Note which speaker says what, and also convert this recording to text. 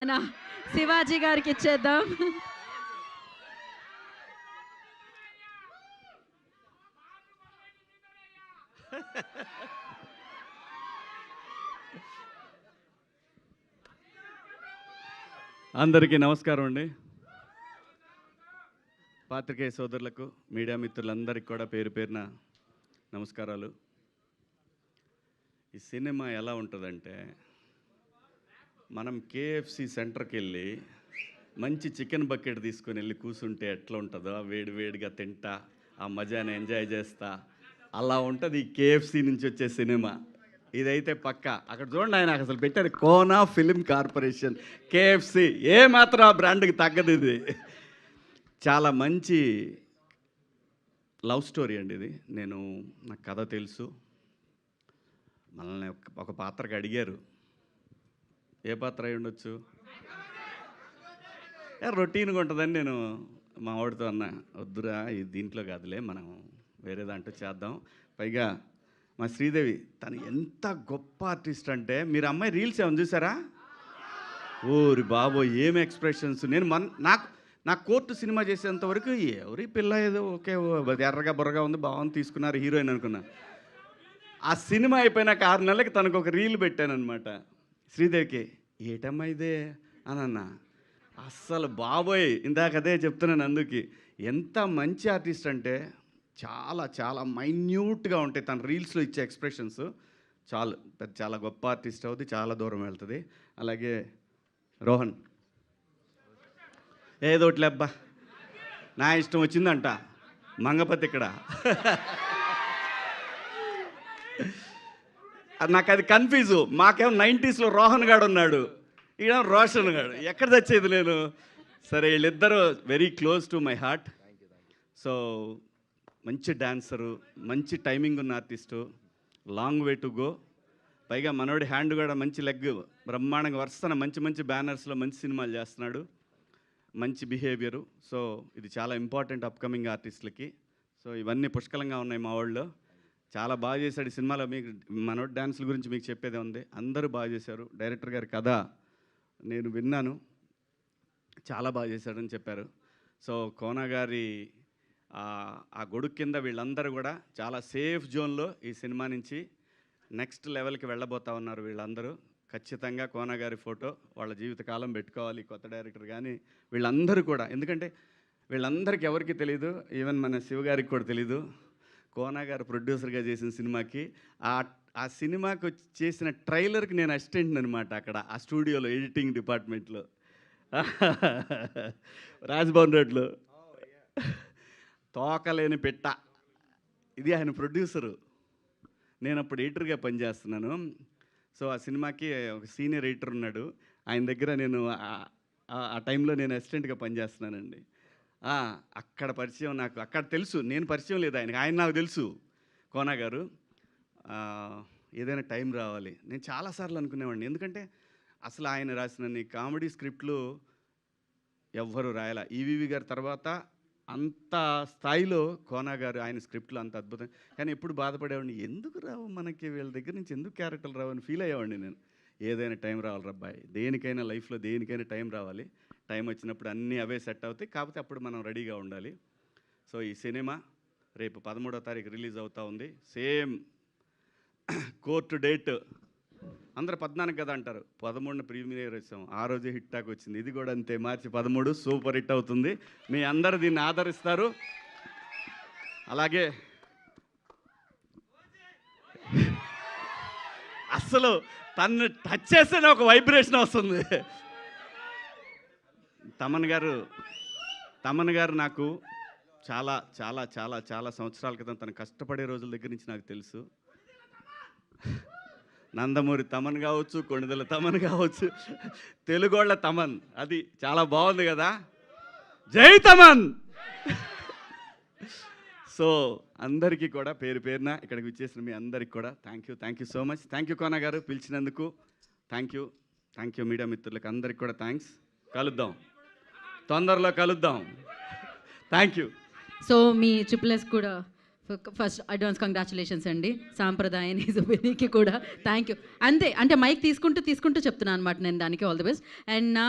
Speaker 1: మన శివాజీ గారికి ఇచ్చేద్దాం.
Speaker 2: అందరికీ నమస్కారం అండి. పాత్రికేయ సోదరులకు, మీడియా మిత్రులందరికీ కూడా పేరు పేరున నమస్కారాలు. ఈ సినిమా ఎలా ఉంటుందంటే, మనం కేఎఫ్సి సెంటర్కి వెళ్ళి మంచి చికెన్ బకెట్ తీసుకొని వెళ్ళి కూర్చుంటే ఎట్లా ఉంటుందో వేడి వేడిగా తింటా ఆ మజాని ఎంజాయ్ చేస్తా, అలా ఉంటుంది ఈ కేఎఫ్సి నుంచి వచ్చే సినిమా. ఇదైతే పక్క. అక్కడ చూడండి, ఆయన అసలు పెట్టారు కోనా ఫిలిం కార్పొరేషన్, కేఎఫ్సి. ఏ మాత్రం ఆ బ్రాండ్కి తగ్గదు. ఇది చాలా మంచి లవ్ స్టోరీ అండి. ఇది నాకు కథ తెలుసు. మనల్ని ఒక పాత్రకి అడిగారు, ఏ పాత్ర అయి ఉండొచ్చు, రొటీన్గా ఉంటుందని నేను మా వాడితో అన్నా, వద్దురా ఇది దీంట్లో కాదులే, మనం వేరే దాంట్లో చేద్దాం. పైగా మా శ్రీదేవి తను ఎంత గొప్ప ఆర్టిస్ట్ అంటే, మీరు అమ్మాయి రీల్స్ ఏమైనా చూసారా? ఓరి బాబో ఏం ఎక్స్ప్రెషన్స్! నాకు కోర్టు సినిమా చేసేంత వరకు ఎవరి పిల్ల ఏదో ఓకే ఎర్రగా బుర్రగా ఉంది, బాగుంది, తీసుకున్నారు హీరోయిన్ అనుకున్నా. ఆ సినిమా అయిపోయినాక 6 నెలలకి తనకు ఒక రీల్ పెట్టానమాట శ్రీదేవికి. ఏటమ్మా ఇదే అని అన్నా. అస్సలు బాబోయ్, ఇందాక అదే చెప్తున్నాను. అందుకు ఎంత మంచి ఆర్టిస్ట్ అంటే చాలా చాలా మైన్యూట్గా ఉంటాయి తన రీల్స్లో ఇచ్చే ఎక్స్ప్రెషన్స్. చాలా గొప్ప ఆర్టిస్ట్ అవుతుంది, చాలా దూరం వెళ్తుంది. అలాగే రోహన్ ఏదోట్లే అబ్బా, నా ఇష్టం వచ్చిందంట మంగపతి ఇక్కడ. నాకు అది కన్ఫ్యూజు. మాకేమో 90స్లో రోహన్ గాడు ఉన్నాడు, ఈడ రోషన్ గాడు, ఎక్కడ తెచ్చేది నేను. సరే, వీళ్ళిద్దరూ very close to my heart. So మంచి డాన్సరు, మంచి టైమింగ్ ఉన్న artist, long way to go. పైగా మనోడి హ్యాండ్ కూడా మంచి లెగ్, బ్రహ్మాండంగా వరుసన మంచి మంచి బ్యానర్స్లో మంచి సినిమాలు చేస్తున్నాడు, మంచి బిహేవియరు. సో ఇది చాలా ఇంపార్టెంట్ అప్కమింగ్ ఆర్టిస్టులకి. సో ఇవన్నీ పుష్కలంగా ఉన్నాయి మా వాళ్ళు. చాలా బాగా చేశాడు ఈ సినిమాలో. మీకు మనోడి డ్యాన్సుల గురించి మీకు చెప్పేదే ఉంది, అందరూ బాగా చేశారు. డైరెక్టర్ గారి కథ నేను విన్నాను, చాలా బాగా చేశాడని చెప్పారు. సో కోనా గారి ఆ గొడుగు కింద వీళ్ళందరూ కూడా చాలా సేఫ్ జోన్లో ఈ సినిమా నుంచి నెక్స్ట్ లెవెల్కి వెళ్ళబోతా ఉన్నారు వీళ్ళందరూ. ఖచ్చితంగా కోనా గారి ఫోటో వాళ్ళ జీవితకాలం పెట్టుకోవాలి, కొత్త డైరెక్టర్ కానీ వీళ్ళందరూ కూడా. ఎందుకంటే వీళ్ళందరికీ ఎవరికి తెలీదు, ఈవెన్ మన శివగారికి కూడా తెలీదు. కోనా గారు ప్రొడ్యూసర్గా చేసిన సినిమాకి ఆ సినిమాకి చేసిన ట్రైలర్కి నేను అసిస్టెంట్ అనమాట అక్కడ ఆ స్టూడియోలో, ఎడిటింగ్ డిపార్ట్మెంట్లో, రాజ్భవన్ రోడ్లో. తోకలేని పెట్ట, ఇది ఆయన ప్రొడ్యూసరు. నేను అప్పుడు ఎడిటర్గా పనిచేస్తున్నాను. సో ఆ సినిమాకి ఒక సీనియర్ ఎడిటర్ ఉన్నాడు, ఆయన దగ్గర నేను ఆ టైంలో నేను అసిస్టెంట్గా పనిచేస్తున్నానండి. అక్కడ పరిచయం, నాకు అక్కడ తెలుసు, నేను పరిచయం లేదు ఆయనకి, ఆయన నాకు తెలుసు. కోనా గారు ఏదైనా టైం రావాలి. నేను చాలాసార్లు అనుకునేవాడిని, ఎందుకంటే అసలు ఆయన రాసిన కామెడీ స్క్రిప్ట్లు ఎవ్వరు రాయాల. ఈవీవి గారి తర్వాత అంత స్థాయిలో కోనా గారు ఆయన స్క్రిప్ట్లు అంత అద్భుతం. కానీ ఎప్పుడు బాధపడేవాడిని, ఎందుకు రావు మనకి వీళ్ళ దగ్గర నుంచి, ఎందుకు క్యారెక్టర్లు రావు అని ఫీల్ అయ్యేవాడిని నేను. ఏదైనా టైం రావాలి రబ్బాయి, దేనికైనా లైఫ్లో దేనికైనా టైం రావాలి. టైం వచ్చినప్పుడు అన్నీ అవే సెట్ అవుతాయి, కాకపోతే అప్పుడు మనం రెడీగా ఉండాలి. సో ఈ సినిమా రేపు 13వ తారీఖు రిలీజ్ అవుతూ ఉంది. సేమ్ కోర్టు డేట్ అందరూ 14 కదా అంటారు, 13న ప్రీమియర్ వచ్చాం, ఆ రోజే హిట్ టాక్ వచ్చింది. ఇది కూడా అంతే, మార్చి 13 సూపర్ హిట్ అవుతుంది. మీ అందరు దీన్ని ఆదరిస్తారు. అలాగే అస్సలు తను టచ్ చేస్తేనే ఒక వైబ్రేషన్ వస్తుంది. తమన్ గారు నాకు చాలా చాలా చాలా చాలా సంవత్సరాల క్రితం తను కష్టపడే రోజుల దగ్గర నుంచి నాకు తెలుసు. నందమూరి తమన్ కావచ్చు, కొణిదెల తమన్ కావచ్చు, తెలుగోళ్ళ తమన్, అది చాలా బాగుంది కదా. జై తమన్. సో అందరికీ కూడా పేరు పేరున ఇక్కడికి వచ్చేసిన మీ అందరికీ కూడా thank you so much. Thank you Kona గారు పిలిచినందుకు. థ్యాంక్ యూ మీడియా మిత్రులకు అందరికీ కూడా థ్యాంక్స్. కలుద్దాం, తొందరలో కలుద్దాం. Thank you.
Speaker 1: సో మీ ట్రిపుల్ఎస్ కూడా ఫస్ట్ అడ్వాన్స్ కంగ్రాచులేషన్స్ అండి. సాంప్రదాయాన్ని సుబినికి కూడా థ్యాంక్ యూ. అంతే, అంటే మైక్ తీసుకుంటూ చెప్తున్నాను అనమాట నేను దానికి. All the best. అండ్ నా